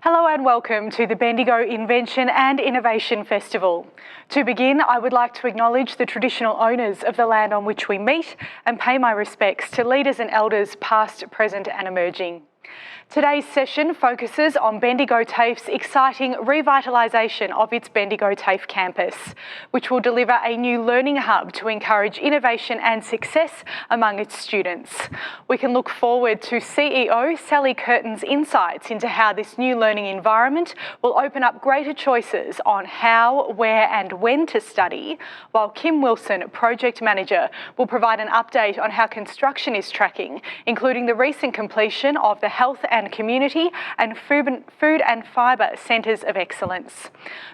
Hello and welcome to the Bendigo Invention and Innovation Festival. To begin, I would like to acknowledge the traditional owners of the land on which we meet and pay my respects to leaders and elders past, present and emerging. Today's session focuses on Bendigo TAFE's exciting revitalisation of its Bendigo TAFE campus, which will deliver a new learning hub to encourage innovation and success among its students. We can look forward to CEO Sally Curtin's insights into how this new learning environment will open up greater choices on how, where and when to study, while Kim Wilson, Project Manager, will provide an update on how construction is tracking, including the recent completion of the Health and Community and Food and Fibre Centres of Excellence.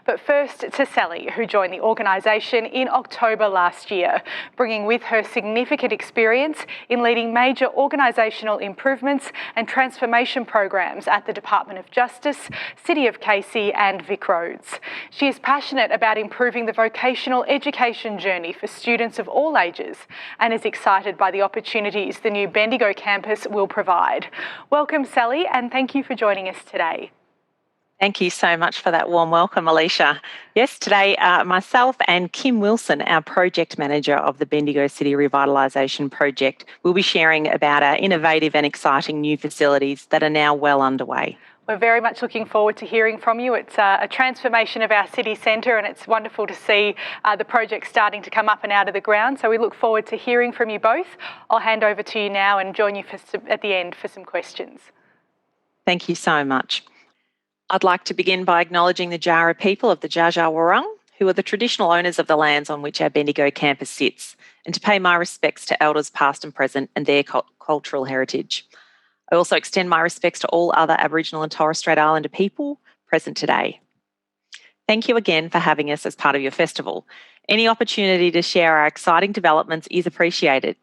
But first to Sally, who joined the organisation in October last year, bringing with her significant experience in leading major organisational improvements and transformation programs at the Department of Justice, City of Casey and Vic Roads. She is passionate about improving the vocational education journey for students of all ages and is excited by the opportunities the new Bendigo campus will provide. Welcome, Sally, and thank you for joining us today. Thank you so much for that warm welcome, Alicia. Yes, today myself and Kim Wilson, our Project Manager of the Bendigo City Revitalisation Project, will be sharing about our innovative and exciting new facilities that are now well underway. We're very much looking forward to hearing from you. It's a transformation of our city centre and it's wonderful to see the project starting to come up and out of the ground. So we look forward to hearing from you both. I'll hand over to you now and join you at the end for some questions. Thank you so much. I'd like to begin by acknowledging the Jara people of the Dja Dja Wurrung, who are the traditional owners of the lands on which our Bendigo campus sits, and to pay my respects to elders past and present and their cultural heritage. I also extend my respects to all other Aboriginal and Torres Strait Islander people present today. Thank you again for having us as part of your festival. Any opportunity to share our exciting developments is appreciated.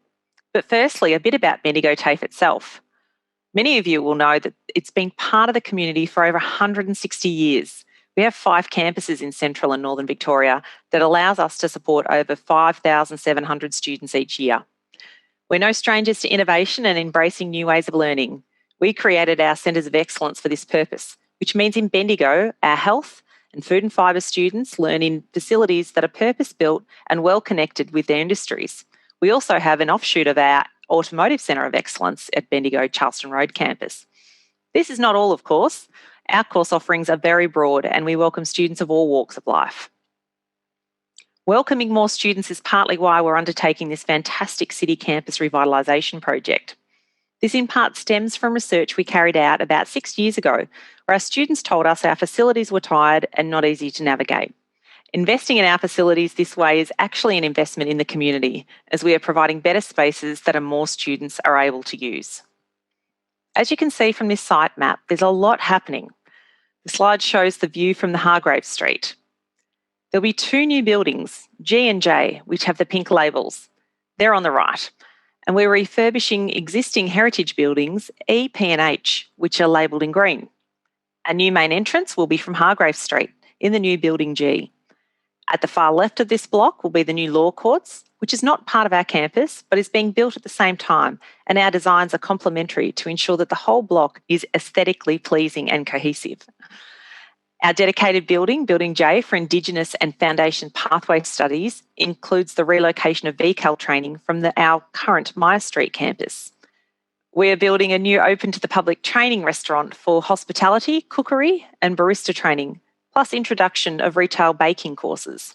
But firstly, a bit about Bendigo TAFE itself. Many of you will know that it's been part of the community for over 160 years. We have 5 campuses in central and northern Victoria that allows us to support over 5,700 students each year. We're no strangers to innovation and embracing new ways of learning. We created our Centres of Excellence for this purpose, which means in Bendigo, our health and food and fibre students learn in facilities that are purpose-built and well connected with their industries. We also have an offshoot of our Automotive Centre of Excellence at Bendigo Charleston Road campus. This is not all, of course. Our course offerings are very broad and we welcome students of all walks of life. Welcoming more students is partly why we're undertaking this fantastic city campus revitalisation project. This in part stems from research we carried out about 6 years ago, where our students told us our facilities were tired and not easy to navigate. Investing in our facilities this way is actually an investment in the community, as we are providing better spaces that more students are able to use. As you can see from this site map, there's a lot happening. The slide shows the view from the Hargrave Street. There'll be 2 new buildings, G and J, which have the pink labels. They're on the right. And we're refurbishing existing heritage buildings, E, P and H, which are labelled in green. A new main entrance will be from Hargrave Street in the new building G. At the far left of this block will be the new law courts, which is not part of our campus, but is being built at the same time, and our designs are complementary to ensure that the whole block is aesthetically pleasing and cohesive. Our dedicated building, Building J, for Indigenous and Foundation Pathway Studies, includes the relocation of VCAL training from our current Maya Street campus. We're building a new open to the public training restaurant for hospitality, cookery and barista training, plus introduction of retail baking courses.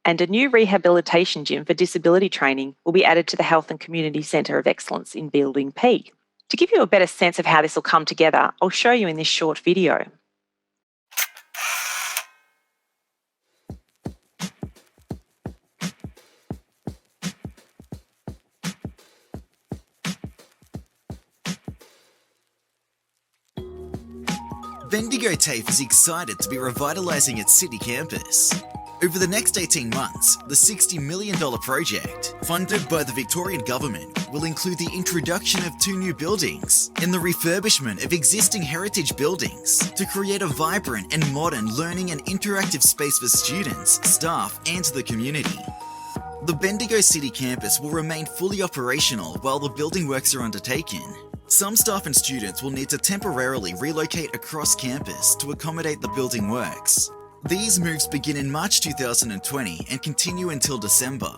And a new rehabilitation gym for disability training will be added to the Health and Community Centre of Excellence in Building P. To give you a better sense of how this will come together, I'll show you in this short video. Bendigo TAFE is excited to be revitalising its city campus. Over the next 18 months, the $60 million project, funded by the Victorian Government, will include the introduction of 2 new buildings and the refurbishment of existing heritage buildings to create a vibrant and modern learning and interactive space for students, staff and the community. The Bendigo City campus will remain fully operational while the building works are undertaken. Some staff and students will need to temporarily relocate across campus to accommodate the building works. These moves begin in March 2020 and continue until December.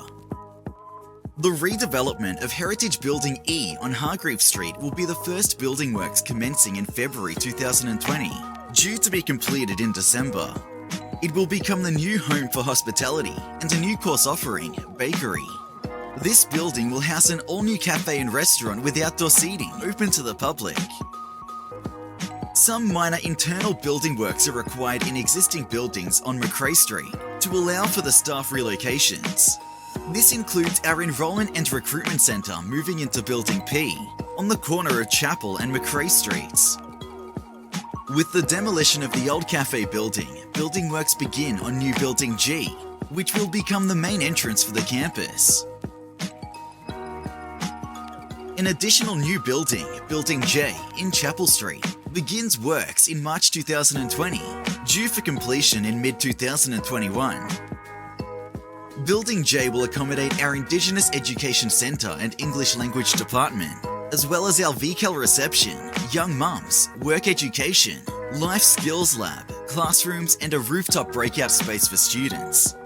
The redevelopment of Heritage Building E on Hargreaves Street will be the first building works commencing in February 2020, due to be completed in December. It will become the new home for hospitality and a new course offering, bakery. This building will house an all-new cafe and restaurant with outdoor seating open to the public. Some minor internal building works are required in existing buildings on McRae Street to allow for the staff relocations. This includes our Enrolment and Recruitment Centre moving into Building P on the corner of Chapel and McRae Streets. With the demolition of the old cafe building works begin on new Building G, which will become the main entrance for the campus. An additional new building, Building J in Chapel Street, begins works in March 2020, due for completion in mid-2021. Building J will accommodate our Indigenous Education Centre and English Language Department, as well as our VCAL reception, young mums, work education, life skills lab, classrooms and a rooftop breakout space for students.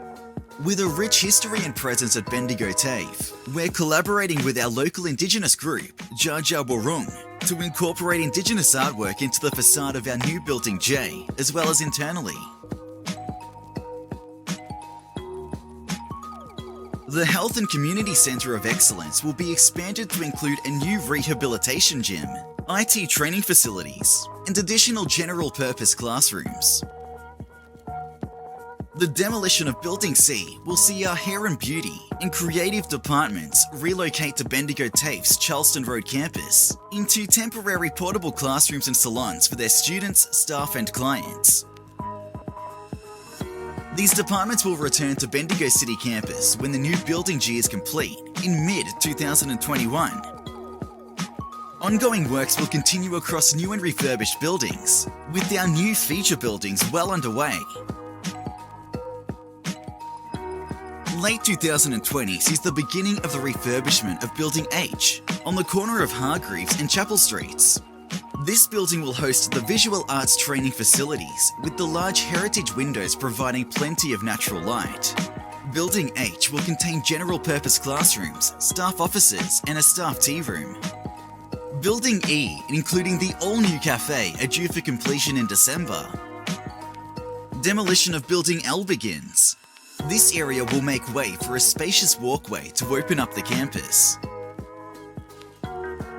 With a rich history and presence at Bendigo TAFE, we're collaborating with our local Indigenous group, Jaja Wurrung, to incorporate Indigenous artwork into the facade of our new Building J, as well as internally. The Health and Community Centre of Excellence will be expanded to include a new rehabilitation gym, IT training facilities, and additional general purpose classrooms. The demolition of Building C will see our hair and beauty and creative departments relocate to Bendigo TAFE's Charleston Road campus into temporary portable classrooms and salons for their students, staff and clients. These departments will return to Bendigo City campus when the new Building G is complete in mid-2021. Ongoing works will continue across new and refurbished buildings, with our new feature buildings well underway. Late 2020 sees the beginning of the refurbishment of Building H on the corner of Hargreaves and Chapel Streets. This building will host the visual arts training facilities with the large heritage windows providing plenty of natural light. Building H will contain general purpose classrooms, staff offices and a staff tea room. Building E, including the all-new cafe, are due for completion in December. Demolition of Building L begins. This area will make way for a spacious walkway to open up the campus.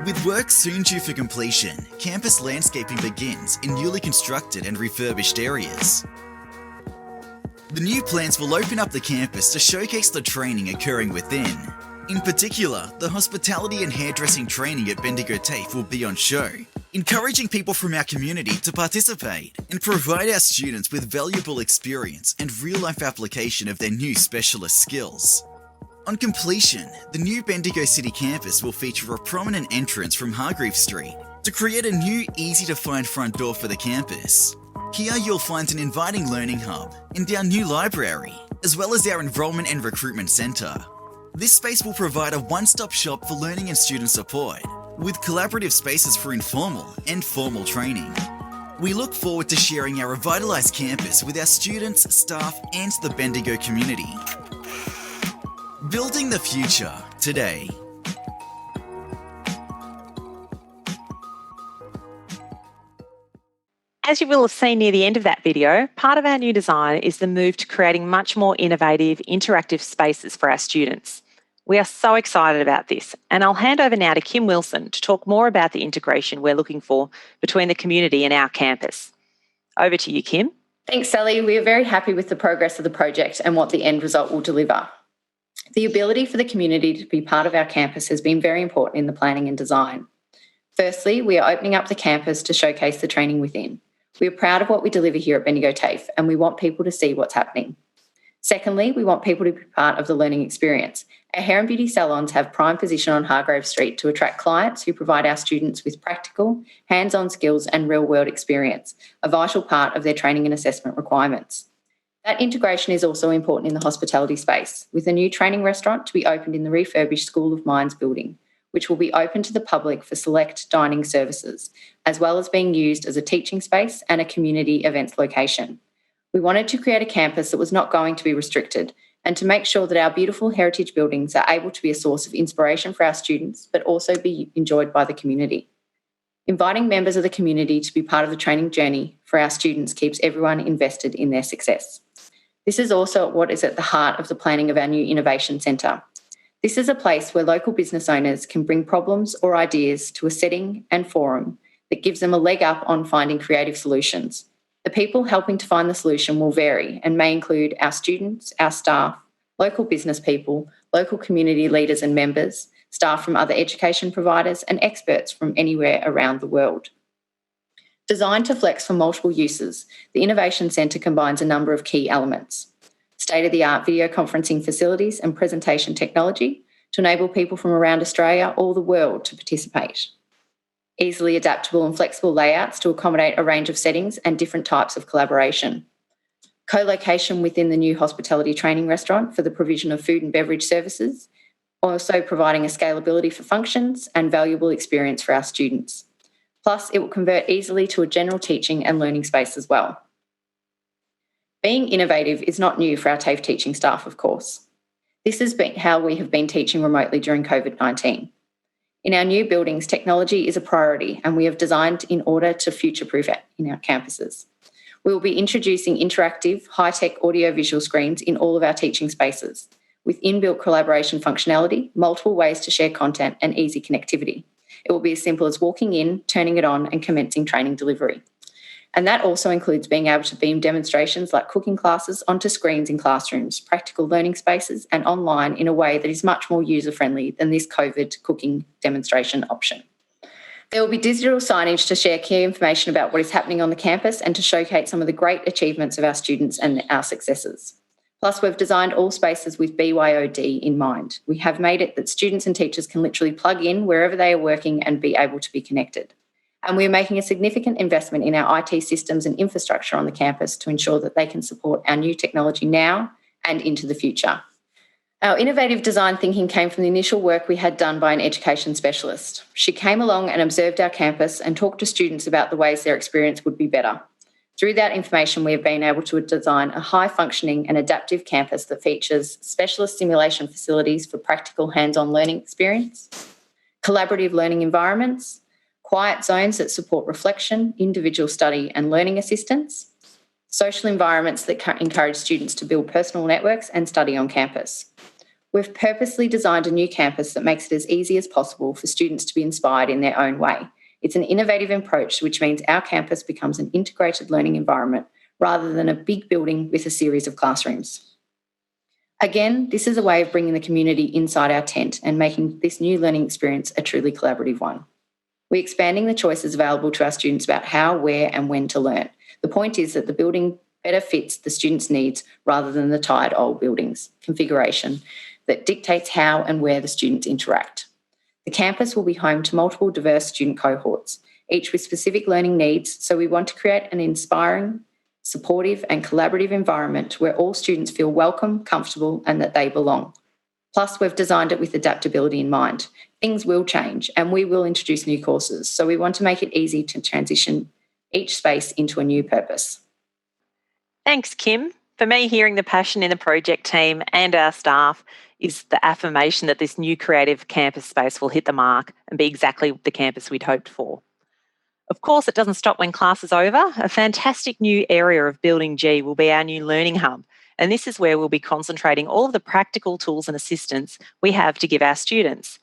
With work soon due for completion, campus landscaping begins in newly constructed and refurbished areas. The new plans will open up the campus to showcase the training occurring within. In particular, the hospitality and hairdressing training at Bendigo TAFE will be on show, encouraging people from our community to participate and provide our students with valuable experience and real-life application of their new specialist skills. On completion, the new Bendigo City campus will feature a prominent entrance from Hargreaves Street to create a new, easy-to-find front door for the campus. Here you'll find an inviting learning hub and our new library, as well as our Enrolment and Recruitment Centre. This space will provide a one-stop shop for learning and student support, with collaborative spaces for informal and formal training. We look forward to sharing our revitalised campus with our students, staff and the Bendigo community. Building the future today. As you will have seen near the end of that video, part of our new design is the move to creating much more innovative, interactive spaces for our students. We are so excited about this, and I'll hand over now to Kim Wilson to talk more about the integration we're looking for between the community and our campus. Over to you, Kim. Thanks, Sally. We are very happy with the progress of the project and what the end result will deliver. The ability for the community to be part of our campus has been very important in the planning and design. Firstly, we are opening up the campus to showcase the training within. We are proud of what we deliver here at Bendigo TAFE, and we want people to see what's happening. Secondly, we want people to be part of the learning experience. Our hair and beauty salons have prime position on Hargreaves Street to attract clients who provide our students with practical, hands-on skills and real-world experience, a vital part of their training and assessment requirements. That integration is also important in the hospitality space, with a new training restaurant to be opened in the refurbished School of Mines building, which will be open to the public for select dining services, as well as being used as a teaching space and a community events location. We wanted to create a campus that was not going to be restricted and to make sure that our beautiful heritage buildings are able to be a source of inspiration for our students, but also be enjoyed by the community. Inviting members of the community to be part of the training journey for our students keeps everyone invested in their success. This is also what is at the heart of the planning of our new Innovation Centre. This is a place where local business owners can bring problems or ideas to a setting and forum that gives them a leg up on finding creative solutions. The people helping to find the solution will vary and may include our students, our staff, local business people, local community leaders and members, staff from other education providers, and experts from anywhere around the world. Designed to flex for multiple uses, the Innovation Centre combines a number of key elements: state-of-the-art video conferencing facilities and presentation technology to enable people from around Australia or the world to participate; easily adaptable and flexible layouts to accommodate a range of settings and different types of collaboration; co-location within the new hospitality training restaurant for the provision of food and beverage services, also providing a scalability for functions and valuable experience for our students. Plus, it will convert easily to a general teaching and learning space as well. Being innovative is not new for our TAFE teaching staff, of course. This has been how we have been teaching remotely during COVID-19. In our new buildings, technology is a priority, and we have designed in order to future-proof it in our campuses. We will be introducing interactive, high-tech audio-visual screens in all of our teaching spaces, with inbuilt collaboration functionality, multiple ways to share content, and easy connectivity. It will be as simple as walking in, turning it on, and commencing training delivery. And that also includes being able to beam demonstrations like cooking classes onto screens in classrooms, practical learning spaces, and online in a way that is much more user-friendly than this COVID cooking demonstration option. There will be digital signage to share key information about what is happening on the campus and to showcase some of the great achievements of our students and our successes. Plus, we've designed all spaces with BYOD in mind. We have made it that students and teachers can literally plug in wherever they are working and be able to be connected. And we're making a significant investment in our IT systems and infrastructure on the campus to ensure that they can support our new technology now and into the future. Our innovative design thinking came from the initial work we had done by an education specialist. She came along and observed our campus and talked to students about the ways their experience would be better. Through that information, we have been able to design a high-functioning and adaptive campus that features specialist simulation facilities for practical hands-on learning experience, collaborative learning environments, quiet zones that support reflection, individual study and learning assistance, social environments that encourage students to build personal networks and study on campus. We've purposely designed a new campus that makes it as easy as possible for students to be inspired in their own way. It's an innovative approach, which means our campus becomes an integrated learning environment rather than a big building with a series of classrooms. Again, this is a way of bringing the community inside our tent and making this new learning experience a truly collaborative one. We're expanding the choices available to our students about how, where and when to learn. The point is that the building better fits the students' needs rather than the tired old buildings configuration that dictates how and where the students interact. The campus will be home to multiple diverse student cohorts, each with specific learning needs, so we want to create an inspiring, supportive and collaborative environment where all students feel welcome, comfortable and that they belong. Plus, we've designed it with adaptability in mind. Things will change and we will introduce new courses, so we want to make it easy to transition each space into a new purpose. Thanks, Kim. For me, hearing the passion in the project team and our staff is the affirmation that this new creative campus space will hit the mark and be exactly the campus we'd hoped for. Of course, it doesn't stop when class is over. A fantastic new area of Building G will be our new learning hub, and this is where we'll be concentrating all of the practical tools and assistance we have to give our students.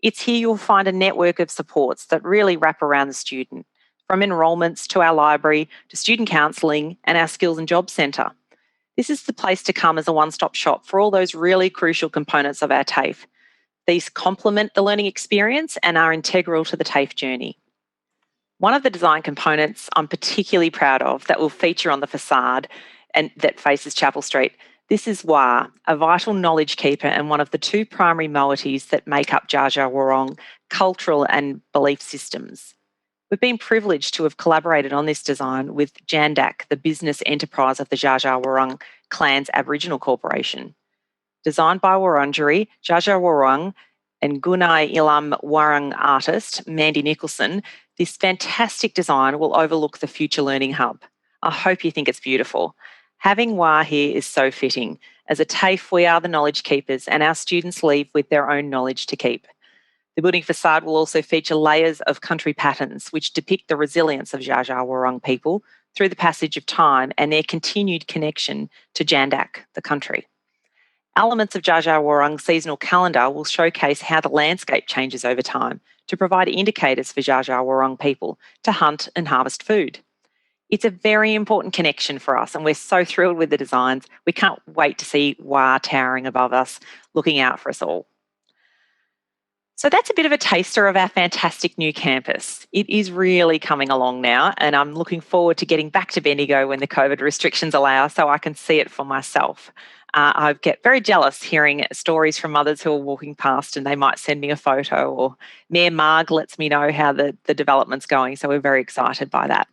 It's here you'll find a network of supports that really wrap around the student, from enrolments to our library to student counselling and our skills and jobs centre. This is the place to come as a one-stop shop for all those really crucial components of our TAFE. These complement the learning experience and are integral to the TAFE journey. One of the design components I'm particularly proud of that will feature on the facade and that faces Chapel Street. This is WA, a vital knowledge keeper and one of the two primary moieties that make up Dja Dja Wurrung cultural and belief systems. We've been privileged to have collaborated on this design with Jandak, the business enterprise of the Dja Dja Wurrung Clan's Aboriginal Corporation. Designed by Wurundjeri, Dja Dja Wurrung and Gunai Ilam Warang artist, Mandy Nicholson, this fantastic design will overlook the future learning hub. I hope you think it's beautiful. Having WA here is so fitting. As a TAFE, we are the knowledge keepers and our students leave with their own knowledge to keep. The building facade will also feature layers of country patterns which depict the resilience of Dja Dja Wurrung people through the passage of time and their continued connection to Jandak, the country. Elements of Dja Dja Wurrung's seasonal calendar will showcase how the landscape changes over time to provide indicators for Dja Dja Wurrung people to hunt and harvest food. It's a very important connection for us and we're so thrilled with the designs. We can't wait to see Wa towering above us, looking out for us all. So that's a bit of a taster of our fantastic new campus. It is really coming along now and I'm looking forward to getting back to Bendigo when the COVID restrictions allow so I can see it for myself. I get very jealous hearing stories from mothers who are walking past and they might send me a photo, or Mayor Marg lets me know how the development's going, so we're very excited by that.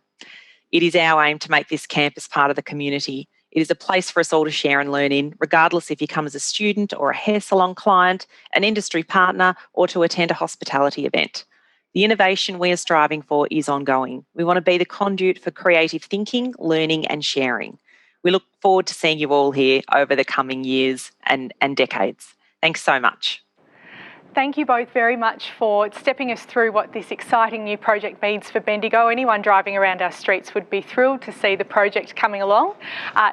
It is our aim to make this campus part of the community. It is a place for us all to share and learn in, regardless if you come as a student or a hair salon client, an industry partner, or to attend a hospitality event. The innovation we are striving for is ongoing. We want to be the conduit for creative thinking, learning and sharing. We look forward to seeing you all here over the coming years and decades. Thanks so much. Thank you both very much for stepping us through what this exciting new project means for Bendigo. Anyone driving around our streets would be thrilled to see the project coming along.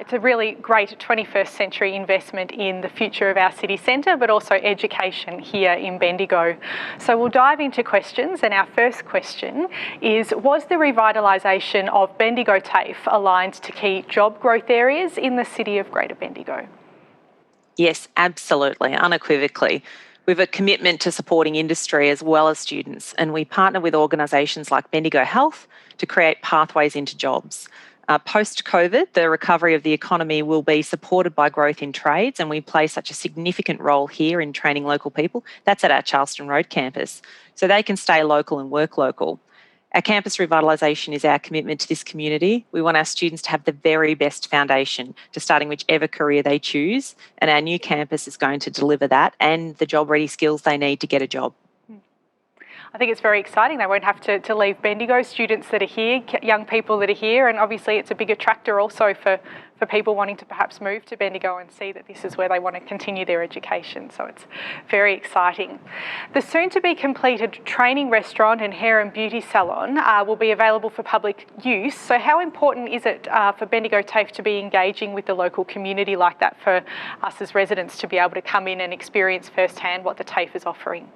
It's a really great 21st century investment in the future of our city centre, but also education here in Bendigo. So we'll dive into questions, and our first question is, was the revitalisation of Bendigo TAFE aligned to key job growth areas in the city of Greater Bendigo? Yes, absolutely, unequivocally. We have a commitment to supporting industry as well as students, and we partner with organisations like Bendigo Health to create pathways into jobs. Post-COVID, the recovery of the economy will be supported by growth in trades, and we play such a significant role here in training local people. That's at our Charleston Road campus, so they can stay local and work local. Our campus revitalisation is our commitment to this community. We want our students to have the very best foundation to starting whichever career they choose, and our new campus is going to deliver that and the job-ready skills they need to get a job. I think it's very exciting. They won't have to leave Bendigo, students that are here, young people that are here, and obviously it's a big attractor also for people wanting to perhaps move to Bendigo and see that this is where they want to continue their education. So it's very exciting. The soon-to-be completed training restaurant and hair and beauty salon will be available for public use. So how important is it for Bendigo TAFE to be engaging with the local community like that, for us as residents to be able to come in and experience firsthand what the TAFE is offering?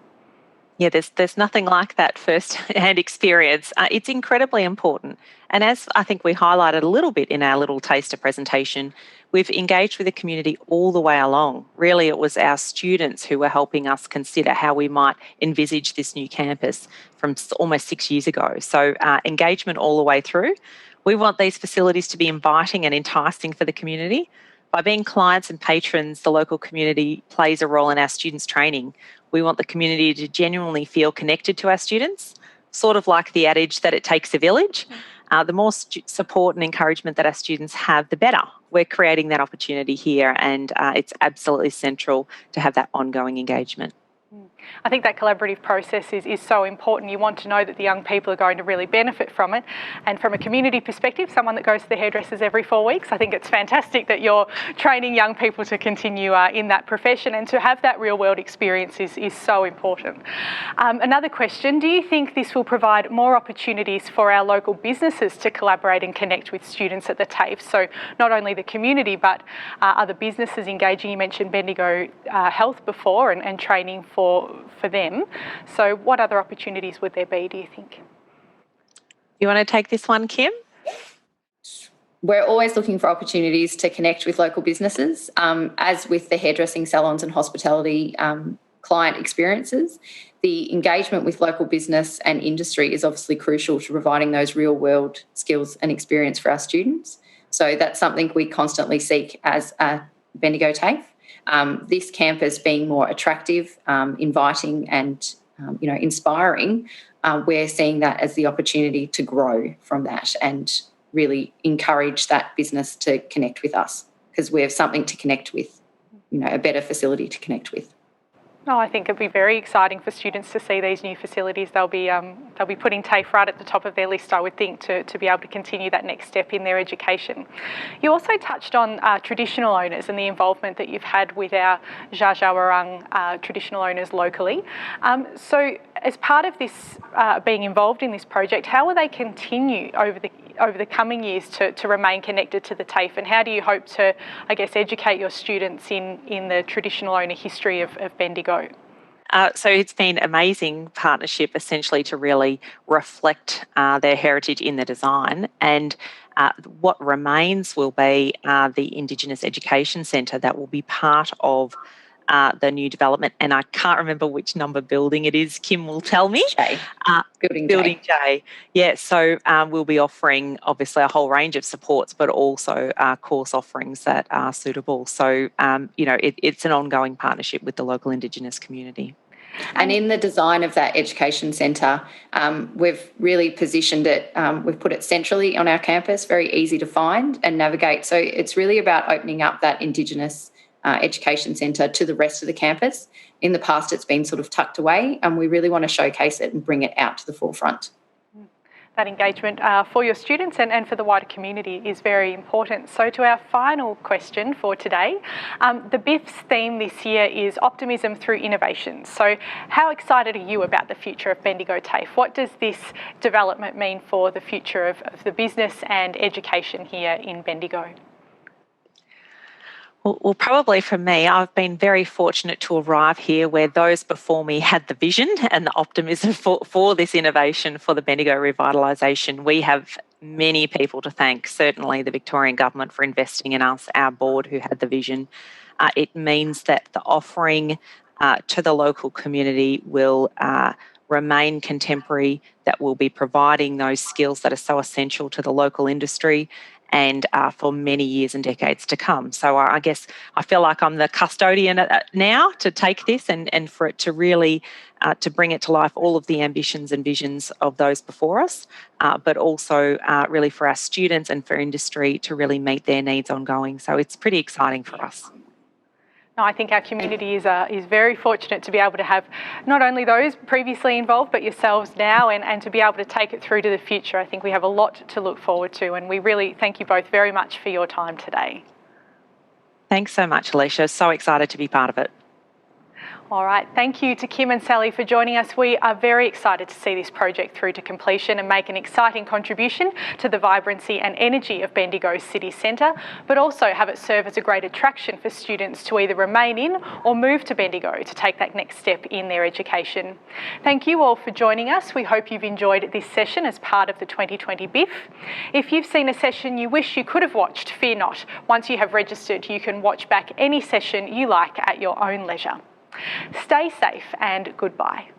Yeah, there's nothing like that first-hand experience. It's incredibly important. And as I think we highlighted a little bit in our little taster presentation, we've engaged with the community all the way along. Really, it was our students who were helping us consider how we might envisage this new campus from almost 6 years ago. So engagement all the way through. We want these facilities to be inviting and enticing for the community. By being clients and patrons, the local community plays a role in our students' training. We want the community to genuinely feel connected to our students, sort of like the adage that it takes a village. The more support and encouragement that our students have, the better. We're creating that opportunity here, and it's absolutely central to have that ongoing engagement. I think that collaborative process is so important. You want to know that the young people are going to really benefit from it. And from a community perspective, someone that goes to the hairdressers every 4 weeks, I think it's fantastic that you're training young people to continue in that profession, and to have that real world experience is so important. Another question, do you think this will provide more opportunities for our local businesses to collaborate and connect with students at the TAFE? So not only the community, but other businesses engaging. You mentioned Bendigo Health before, and training for them. So what other opportunities would there be, do you think? You want to take this one, Kim? We're always looking for opportunities to connect with local businesses, as with the hairdressing salons and hospitality client experiences. The engagement with local business and industry is obviously crucial to providing those real world skills and experience for our students. So that's something we constantly seek as a Bendigo TAFE. This campus being more attractive, inviting and inspiring, we're seeing that as the opportunity to grow from that and really encourage that business to connect with us, because we have something to connect with, a better facility to connect with. No, I think it'd be very exciting for students to see these new facilities. They'll be putting TAFE right at the top of their list, I would think, to be able to continue that next step in their education. You also touched on traditional owners and the involvement that you've had with our Dja Dja Wurrung traditional owners locally. So as part of this being involved in this project, how will they continue over the coming years to remain connected to the TAFE, and how do you hope to, I guess, educate your students in the traditional owner history of Bendigo? So it's been amazing partnership essentially to really reflect their heritage in the design, and what remains will be the Indigenous Education Centre that will be part of the new development, and I can't remember which number building it is. Kim will tell me. J. Building J. Yeah, so we'll be offering obviously a whole range of supports, but also course offerings that are suitable. So, it's an ongoing partnership with the local Indigenous community. And in the design of that education centre, we've really positioned it, we've put it centrally on our campus, very easy to find and navigate. So it's really about opening up that Indigenous education centre to the rest of the campus. In the past, it's been sort of tucked away, and we really want to showcase it and bring it out to the forefront. That engagement for your students and for the wider community is very important. So to our final question for today, the BIIF's theme this year is Optimism through Innovation. So how excited are you about the future of Bendigo TAFE? What does this development mean for the future of the business and education here in Bendigo? Well, probably for me, I've been very fortunate to arrive here where those before me had the vision and the optimism for this innovation for the Bendigo Revitalisation. We have many people to thank, certainly the Victorian Government for investing in us, our board who had the vision. It means that the offering to the local community will remain contemporary, that will be providing those skills that are so essential to the local industry and for many years and decades to come. So I guess I feel like I'm the custodian now to take this and for it to really to bring it to life, all of the ambitions and visions of those before us, but also really for our students and for industry to really meet their needs ongoing. So it's pretty exciting for us. No, I think our community is very fortunate to be able to have not only those previously involved, but yourselves now, and to be able to take it through to the future. I think we have a lot to look forward to, and we really thank you both very much for your time today. Thanks so much, Alicia. So excited to be part of it. All right, thank you to Kim and Sally for joining us. We are very excited to see this project through to completion and make an exciting contribution to the vibrancy and energy of Bendigo City Centre, but also have it serve as a great attraction for students to either remain in or move to Bendigo to take that next step in their education. Thank you all for joining us. We hope you've enjoyed this session as part of the 2020 BIIF. If you've seen a session you wish you could have watched, fear not. Once you have registered, you can watch back any session you like at your own leisure. Stay safe and goodbye.